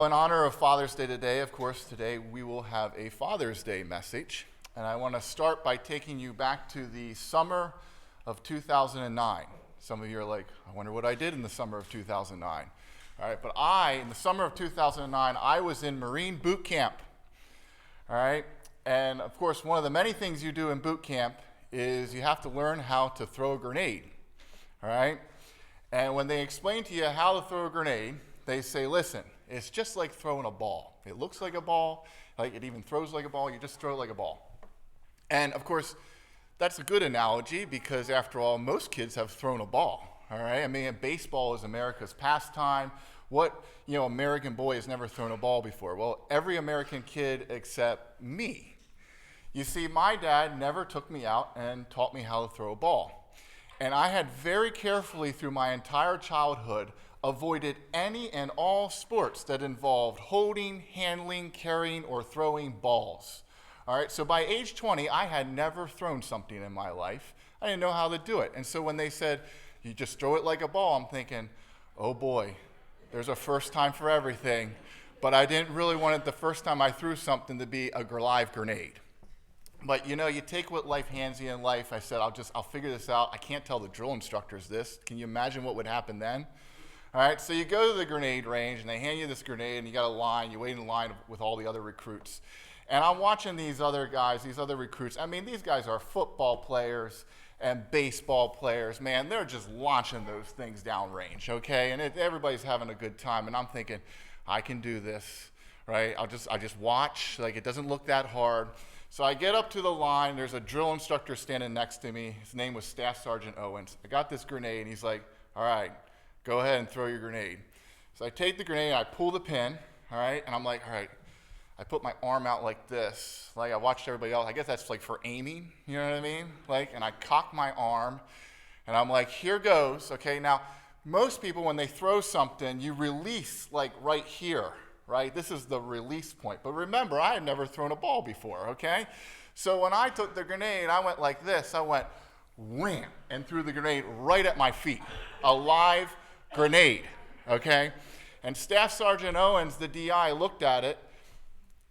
In honor of Father's Day today, of course, today we will have a Father's Day message. And I want to start by taking you back to the summer of 2009. Some of you are like, I wonder what I did in the summer of 2009. All right, but in the summer of 2009, I was in Marine boot camp. All right, and of course, one of the many things you do in boot camp is you have to learn how to throw a grenade. All right, and when they explain to you how to throw a grenade, they say, listen, it's just like throwing a ball. It looks like a ball, like it even throws like a ball, you just throw it like a ball. And of course, that's a good analogy because after all, most kids have thrown a ball, all right? I mean, baseball is America's pastime. What, American boy has never thrown a ball before? Well, every American kid except me. You see, my dad never took me out and taught me how to throw a ball. And I had very carefully through my entire childhood avoided any and all sports that involved holding, handling, carrying, or throwing balls. All right, so by age 20, I had never thrown something in my life. I didn't know how to do it. And so when they said, you just throw it like a ball, I'm thinking, oh boy, there's a first time for everything. But I didn't really want it the first time I threw something to be a live grenade. But you take what life hands you in life. I said, I'll figure this out. I can't tell the drill instructors this. Can you imagine what would happen then? All right, so you go to the grenade range, and they hand you this grenade, and you got a line. You wait in line with all the other recruits. And I'm watching these other guys, these other recruits. I mean, these guys are football players and baseball players. Man, they're just launching those things downrange, okay? And everybody's having a good time. And I'm thinking, I can do this, right? I just watch. Like, it doesn't look that hard. So I get up to the line. There's a drill instructor standing next to me. His name was Staff Sergeant Owens. I got this grenade, and he's like, all right, go ahead and throw your grenade. So I take the grenade, I pull the pin, all right, and I'm like, all right. I put my arm out like this. Like I watched everybody else. I guess that's like for aiming, you know what I mean? And I cock my arm, and I'm like, here goes, okay? Now, most people, when they throw something, you release like right here, right? This is the release point. But remember, I had never thrown a ball before, okay? So when I took the grenade, I went like this. I went wham, and threw the grenade right at my feet. A live grenade, okay? And Staff Sergeant Owens, the DI, looked at it,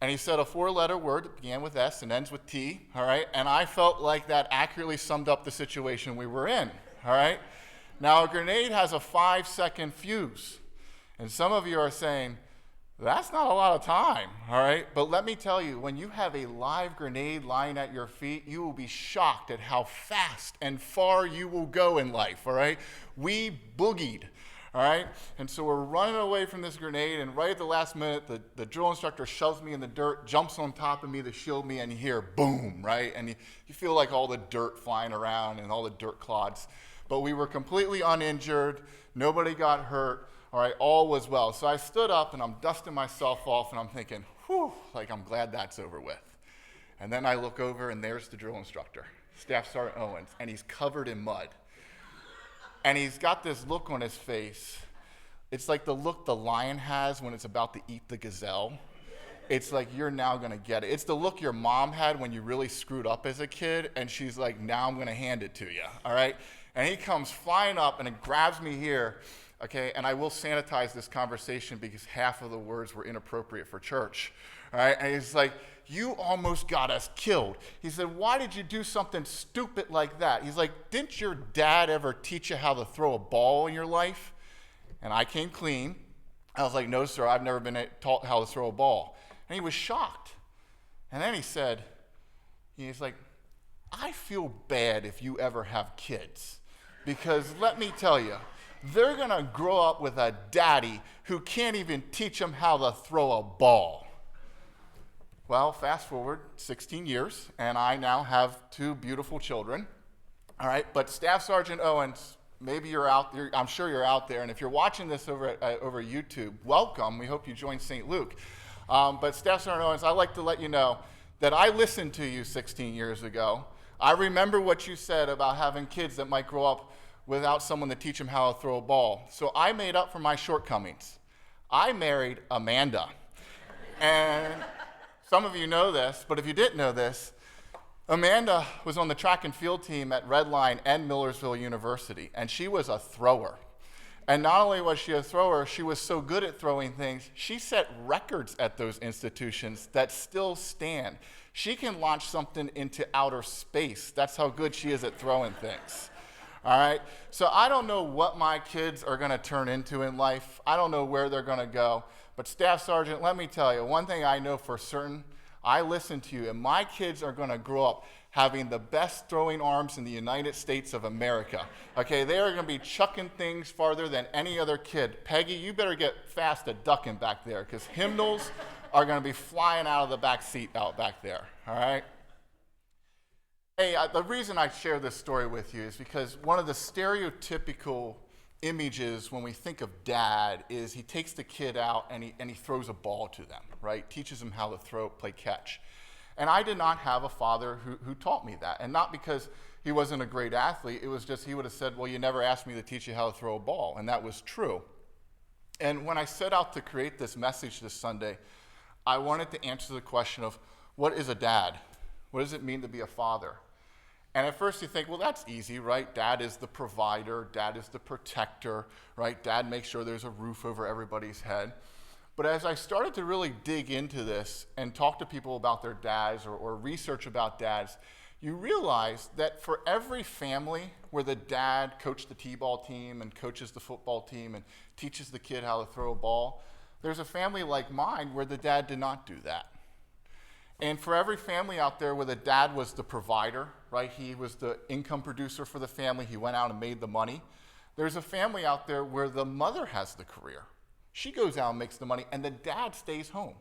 and he said a four-letter word that began with S and ends with T, all right? And I felt like that accurately summed up the situation we were in, all right? Now, a grenade has a 5-second fuse. And some of you are saying, that's not a lot of time, all right? But let me tell you, when you have a live grenade lying at your feet, you will be shocked at how fast and far you will go in life, all right? We boogied, all right? And so we're running away from this grenade, and right at the last minute, the drill instructor shoves me in the dirt, jumps on top of me to shield me, and you hear boom, right? And you feel like all the dirt flying around and all the dirt clods. But we were completely uninjured. Nobody got hurt. All right, all was well. So I stood up, and I'm dusting myself off, and I'm thinking, whew, like I'm glad that's over with. And then I look over, and there's the drill instructor, Staff Sergeant Owens, and he's covered in mud. And he's got this look on his face. It's like the look the lion has when it's about to eat the gazelle. It's like, you're now going to get it. It's the look your mom had when you really screwed up as a kid, and she's like, now I'm going to hand it to you, all right? And he comes flying up, and it grabs me here, okay? And I will sanitize this conversation because half of the words were inappropriate for church, all right? And he's like, you almost got us killed. He said, why did you do something stupid like that? He's like, didn't your dad ever teach you how to throw a ball in your life? And I came clean. I was like, no, sir, I've never been taught how to throw a ball. And he was shocked. And then he's like, I feel bad if you ever have kids. Because let me tell you, they're going to grow up with a daddy who can't even teach them how to throw a ball. Well, fast forward 16 years, and I now have 2 beautiful children. All right, but Staff Sergeant Owens, maybe you're out there. I'm sure you're out there, and if you're watching this over YouTube, welcome. We hope you join St. Luke. But Staff Sergeant Owens, I'd like to let you know that I listened to you 16 years ago. I remember what you said about having kids that might grow up without someone to teach them how to throw a ball. So I made up for my shortcomings. I married Amanda. And some of you know this, but if you didn't know this, Amanda was on the track and field team at Redline and Millersville University, and she was a thrower. And not only was she a thrower, she was so good at throwing things, she set records at those institutions that still stand. She can launch something into outer space. That's how good she is at throwing things. All right? So I don't know what my kids are going to turn into in life. I don't know where they're going to go. But Staff Sergeant, let me tell you, one thing I know for certain, I listen to you, and my kids are going to grow up having the best throwing arms in the United States of America. Okay, they are going to be chucking things farther than any other kid. Peggy, you better get fast at ducking back there, because hymnals are going to be flying out of the back seat out back there, all right? Hey, the reason I share this story with you is because one of the stereotypical images when we think of dad is he takes the kid out and he throws a ball to them, right? Teaches them how to play catch. And I did not have a father who taught me that. And not because he wasn't a great athlete, it was just he would have said, well, you never asked me to teach you how to throw a ball. And that was true. And when I set out to create this message this Sunday, I wanted to answer the question of, what is a dad? What does it mean to be a father? And at first you think, well, that's easy, right? Dad is the provider. Dad is the protector, right? Dad makes sure there's a roof over everybody's head. But as I started to really dig into this and talk to people about their dads or research about dads, you realize that for every family where the dad coached the t-ball team and coaches the football team and teaches the kid how to throw a ball, there's a family like mine where the dad did not do that. And for every family out there where the dad was the provider, right? He was the income producer for the family. He went out and made the money. There's a family out there where the mother has the career. She goes out and makes the money, and the dad stays home.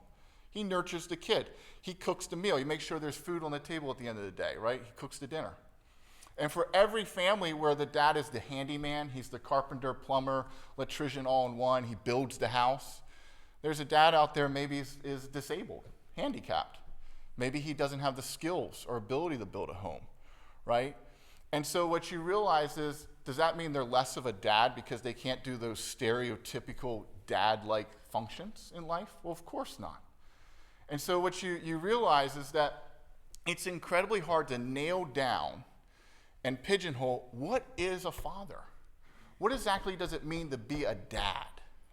He nurtures the kid. He cooks the meal. He makes sure there's food on the table at the end of the day, right? He cooks the dinner. And for every family where the dad is the handyman, he's the carpenter, plumber, electrician all in one, he builds the house, there's a dad out there maybe is disabled, handicapped. Maybe he doesn't have the skills or ability to build a home, right? And so what you realize is, does that mean they're less of a dad because they can't do those stereotypical dad-like functions in life? Well, of course not. And so what you realize is that it's incredibly hard to nail down and pigeonhole what is a father. What exactly does it mean to be a dad,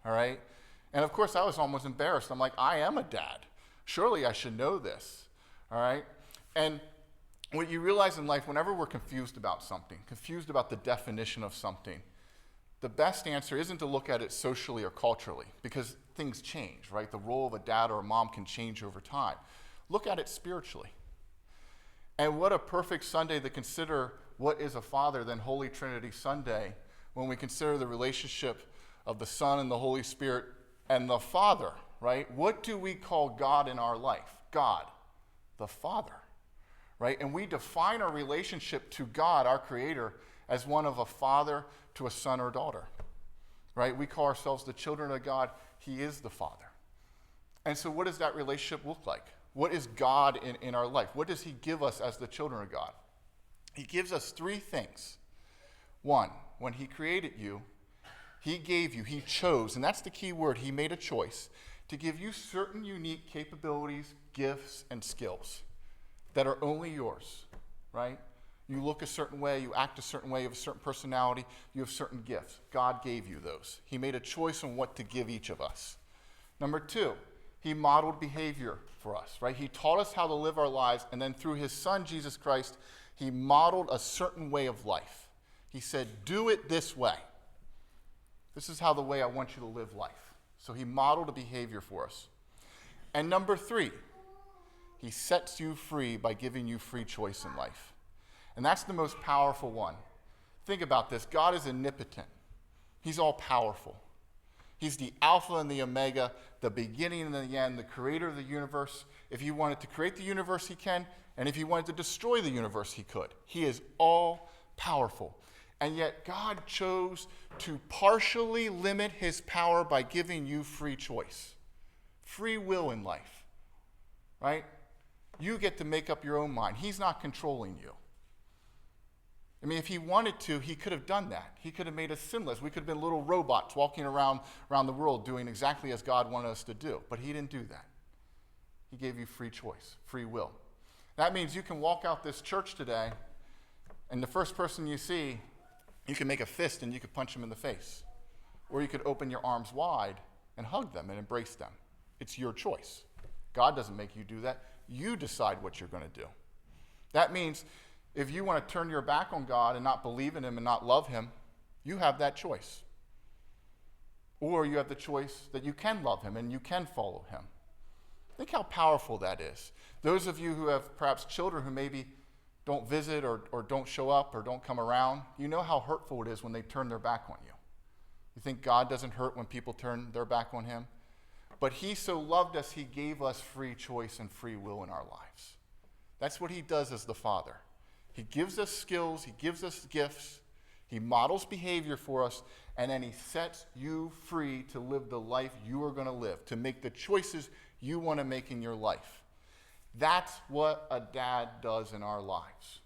all right? And of course, I was almost embarrassed. I'm like, I am a dad. Surely I should know this, all right? And what you realize in life, whenever we're confused about something, confused about the definition of something, the best answer isn't to look at it socially or culturally, because things change, right? The role of a dad or a mom can change over time. Look at it spiritually. And what a perfect Sunday to consider what is a father than Holy Trinity Sunday, when we consider the relationship of the Son and the Holy Spirit and the Father, right? What do we call God in our life? God, the Father, right? And we define our relationship to God, our Creator, as one of a father to a son or daughter, right? We call ourselves the children of God. He is the Father. And so what does that relationship look like? What is God in our life? What does he give us as the children of God? He gives us three things. One, when he created you, he gave you, he chose, and that's the key word, he made a choice, to give you certain unique capabilities, gifts, and skills that are only yours, right? You look a certain way, you act a certain way, you have a certain personality, you have certain gifts. God gave you those. He made a choice on what to give each of us. Number two, he modeled behavior for us, right? He taught us how to live our lives, and then through his son, Jesus Christ, he modeled a certain way of life. He said, do it this way. This is how the way I want you to live life. So he modeled a behavior for us. And number three, he sets you free by giving you free choice in life. And that's the most powerful one. Think about this. God is omnipotent. He's all powerful. He's the Alpha and the Omega, the beginning and the end, the creator of the universe. If he wanted to create the universe, he can. And if he wanted to destroy the universe, he could. He is all powerful. And yet God chose to partially limit his power by giving you free choice, free will in life, right? You get to make up your own mind. He's not controlling you. I mean, if he wanted to, he could have done that. He could have made us sinless. We could have been little robots walking around the world doing exactly as God wanted us to do. But he didn't do that. He gave you free choice, free will. That means you can walk out this church today, and the first person you see, you can make a fist and you can punch him in the face. or you could open your arms wide and hug them and embrace them. It's your choice. God doesn't make you do that. You decide what you're going to do. That means if you want to turn your back on God and not believe in him and not love him, you have that choice. Or you have the choice that you can love him and you can follow him. Think how powerful that is. Those of you who have perhaps children who maybe don't visit or don't show up or don't come around, you know how hurtful it is when they turn their back on you. You think God doesn't hurt when people turn their back on him? But he so loved us, he gave us free choice and free will in our lives. That's what he does as the Father. He gives us skills, he gives us gifts, he models behavior for us, and then he sets you free to live the life you are going to live, to make the choices you want to make in your life. That's what a dad does in our lives,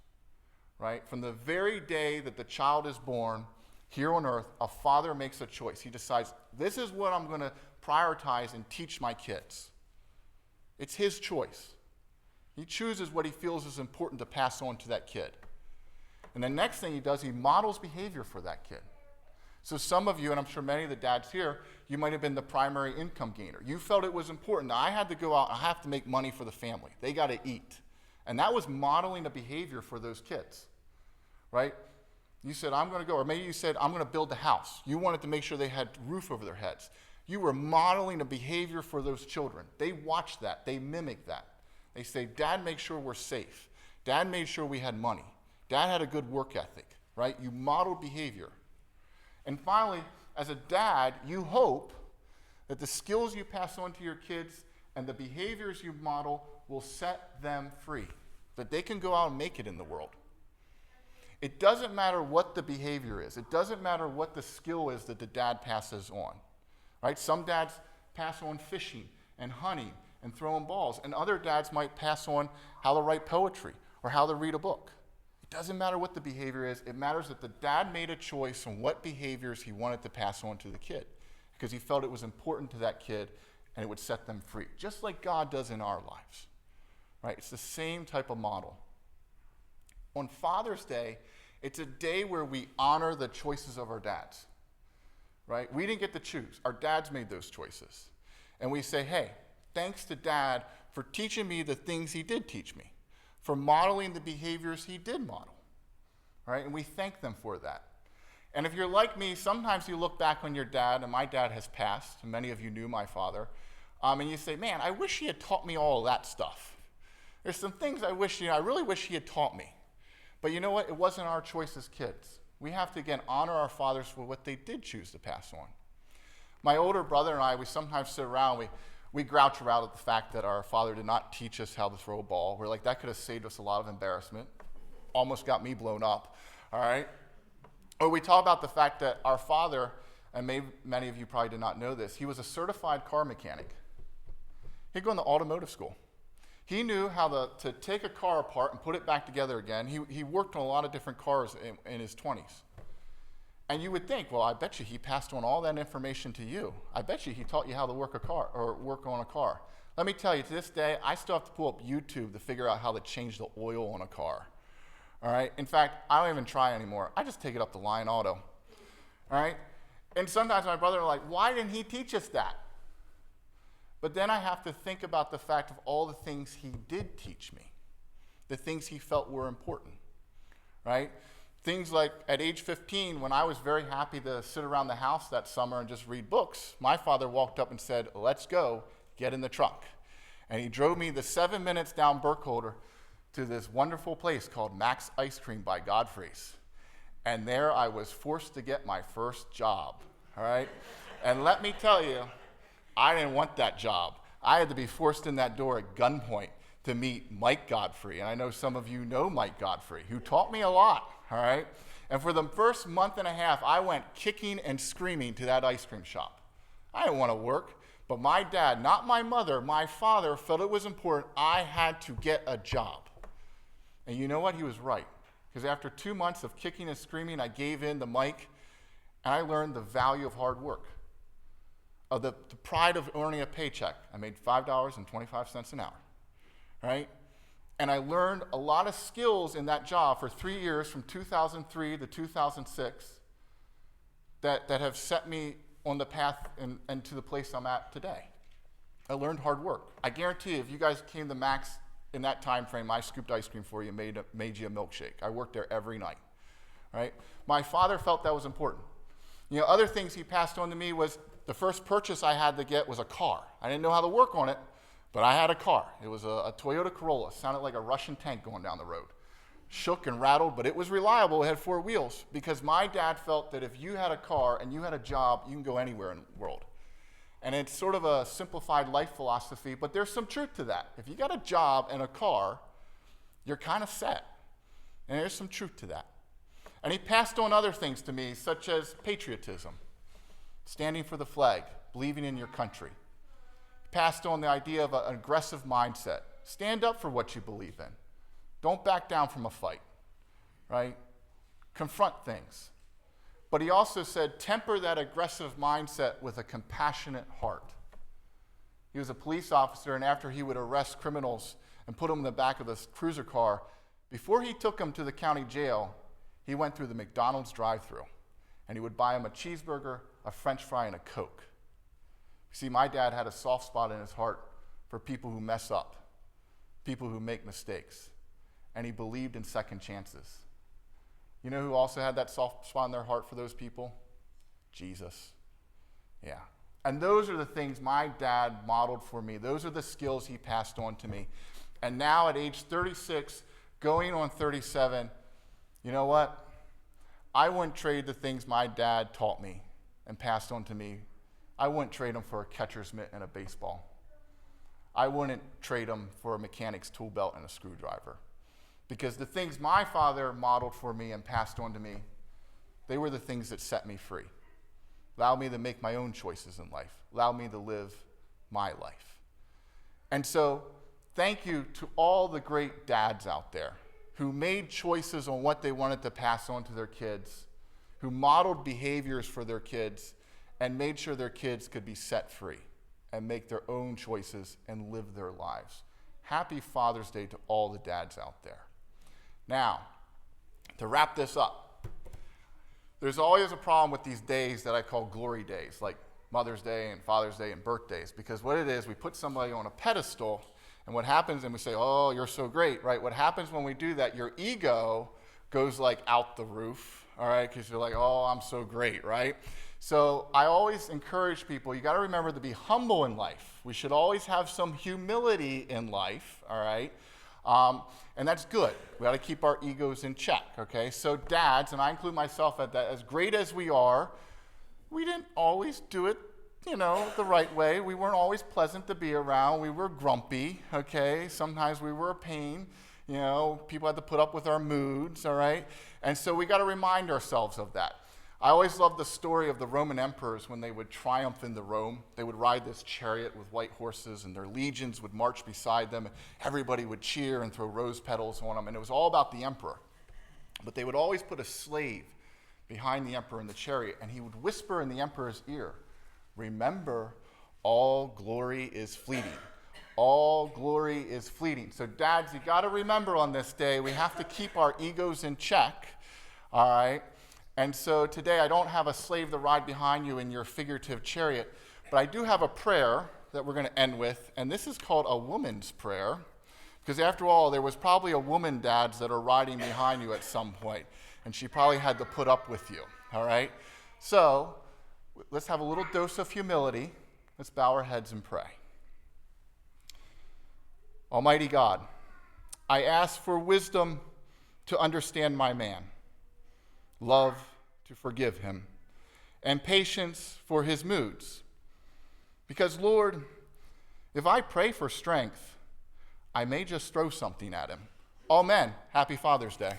right? From the very day that the child is born here on earth, a father makes a choice. He decides, this is what I'm going to prioritize and teach my kids. It's his choice. He chooses what he feels is important to pass on to that kid. And the next thing he does, he models behavior for that kid. So some of you, and I'm sure many of the dads here, you might have been the primary income gainer. You felt it was important. Now, I had to go out, I have to make money for the family. They got to eat. And that was modeling a behavior for those kids, right? You said, I'm going to go, or maybe you said, I'm going to build a house. You wanted to make sure they had a roof over their heads. You were modeling a behavior for those children. They watched that. They mimicked that. They say, Dad made sure we're safe. Dad made sure we had money. Dad had a good work ethic, right? You modeled behavior. And finally, as a dad, you hope that the skills you pass on to your kids and the behaviors you model will set them free, that they can go out and make it in the world. It doesn't matter what the behavior is. It doesn't matter what the skill is that the dad passes on, right? Some dads pass on fishing and hunting and throwing balls, and other dads might pass on how to write poetry or how to read a book. It doesn't matter what the behavior is. It matters that the dad made a choice on what behaviors he wanted to pass on to the kid because he felt it was important to that kid and it would set them free, just like God does in our lives, right? It's the same type of model. On Father's Day, it's a day where we honor the choices of our dads, right? We didn't get to choose. Our dads made those choices. And we say, hey, thanks to Dad for teaching me the things he did teach me, for modeling the behaviors he did model, right? And we thank them for that. And if you're like me, sometimes you look back on your dad, and my dad has passed, and many of you knew my father, and you say, man, I wish he had taught me all of that stuff. There's some things I really wish he had taught me. But you know what? It wasn't our choice as kids. We have to, again, honor our fathers for what they did choose to pass on. My older brother and I, we sometimes sit around, we grouch around at the fact that our father did not teach us how to throw a ball. We're like, that could have saved us a lot of embarrassment. Almost got me blown up, all right? Or we talk about the fact that our father, and many of you probably did not know this, he was a certified car mechanic. He'd go into automotive school. He knew how to take a car apart and put it back together again. He worked on a lot of different cars in his 20s. And you would think, well, I bet you he passed on all that information to you. I bet you he taught you how to work a car or work on a car. Let me tell you, to this day, I still have to pull up YouTube to figure out how to change the oil on a car. All right? In fact, I don't even try anymore. I just take it up to Lion Auto. All right? And sometimes my brother are like, why didn't he teach us that? But then I have to think about the fact of all the things he did teach me, the things he felt were important, right? Things like at age 15, when I was very happy to sit around the house that summer and just read books, my father walked up and said, let's go, get in the truck. And he drove me the 7 minutes down Burkholder to this wonderful place called Max Ice Cream by Godfrey's. And there I was forced to get my first job, all right? And let me tell you, I didn't want that job. I had to be forced in that door at gunpoint to meet Mike Godfrey. And I know some of you know Mike Godfrey, who taught me a lot, all right? And for the first month and a half, I went kicking and screaming to that ice cream shop. I didn't want to work, but my dad, not my mother, my father, felt it was important I had to get a job. And you know what? He was right. Because after 2 months of kicking and screaming, I gave in to Mike, and I learned the value of hard work, of the pride of earning a paycheck. I made $5.25 an hour, right? And I learned a lot of skills in that job for 3 years, from 2003 to 2006, that have set me on the path and to the place I'm at today. I learned hard work. I guarantee you, if you guys came to Max in that time frame, I scooped ice cream for you, made you a milkshake. I worked there every night, right? My father felt that was important. Other things he passed on to me was the first purchase I had to get was a car. I didn't know how to work on it, but I had a car. It was a Toyota Corolla. Sounded like a Russian tank going down the road. Shook and rattled, but it was reliable. It had 4 wheels because my dad felt that if you had a car and you had a job, you can go anywhere in the world. And it's sort of a simplified life philosophy, but there's some truth to that. If you got a job and a car, you're kind of set. And there's some truth to that. And he passed on other things to me, such as patriotism, standing for the flag, believing in your country. He passed on the idea of an aggressive mindset. Stand up for what you believe in. Don't back down from a fight, right? Confront things. But he also said, temper that aggressive mindset with a compassionate heart. He was a police officer, and after he would arrest criminals and put them in the back of the cruiser car, before he took them to the county jail, he went through the McDonald's drive-thru, and he would buy them a cheeseburger, a French fry, and a Coke. You see, my dad had a soft spot in his heart for people who mess up, people who make mistakes, and he believed in second chances. You know who also had that soft spot in their heart for those people? Jesus. Yeah. And those are the things my dad modeled for me. Those are the skills he passed on to me. And now at age 36, going on 37, you know what? I wouldn't trade the things my dad taught me and passed on to me. I wouldn't trade them for a catcher's mitt and a baseball. I wouldn't trade them for a mechanic's tool belt and a screwdriver. Because the things my father modeled for me and passed on to me, they were the things that set me free. Allowed me to make my own choices in life. Allowed me to live my life. And so, thank you to all the great dads out there who made choices on what they wanted to pass on to their kids, who modeled behaviors for their kids, and made sure their kids could be set free and make their own choices and live their lives. Happy Father's Day to all the dads out there. Now, to wrap this up, there's always a problem with these days that I call glory days, like Mother's Day and Father's Day and birthdays, because what it is, we put somebody on a pedestal, and what happens, and we say, oh, you're so great, right? What happens when we do that, your ego goes like out the roof, all right, because you're like, oh, I'm so great, right? So I always encourage people, you got to remember to be humble in life. We should always have some humility in life, all right? And that's good. We got to keep our egos in check, okay? So dads, and I include myself at that, as great as we are, we didn't always do it, the right way. We weren't always pleasant to be around. We were grumpy, okay? Sometimes we were a pain. People had to put up with our moods, all right? And so we got to remind ourselves of that. I always loved the story of the Roman emperors when they would triumph into Rome. They would ride this chariot with white horses, and their legions would march beside them. Everybody would cheer and throw rose petals on them, and it was all about the emperor. But they would always put a slave behind the emperor in the chariot, and he would whisper in the emperor's ear, remember, all glory is fleeting. All glory is fleeting. So dads, you got to remember on this day, we have to keep our egos in check, all right? And so today I don't have a slave to ride behind you in your figurative chariot, but I do have a prayer that we're going to end with, and this is called a woman's prayer, because after all, there was probably a woman, dads, that are riding behind you at some point, and she probably had to put up with you, all right? So let's have a little dose of humility. Let's bow our heads and pray. Almighty God, I ask for wisdom to understand my man, love to forgive him, and patience for his moods. Because, Lord, if I pray for strength, I may just throw something at him. Amen. Happy Father's Day.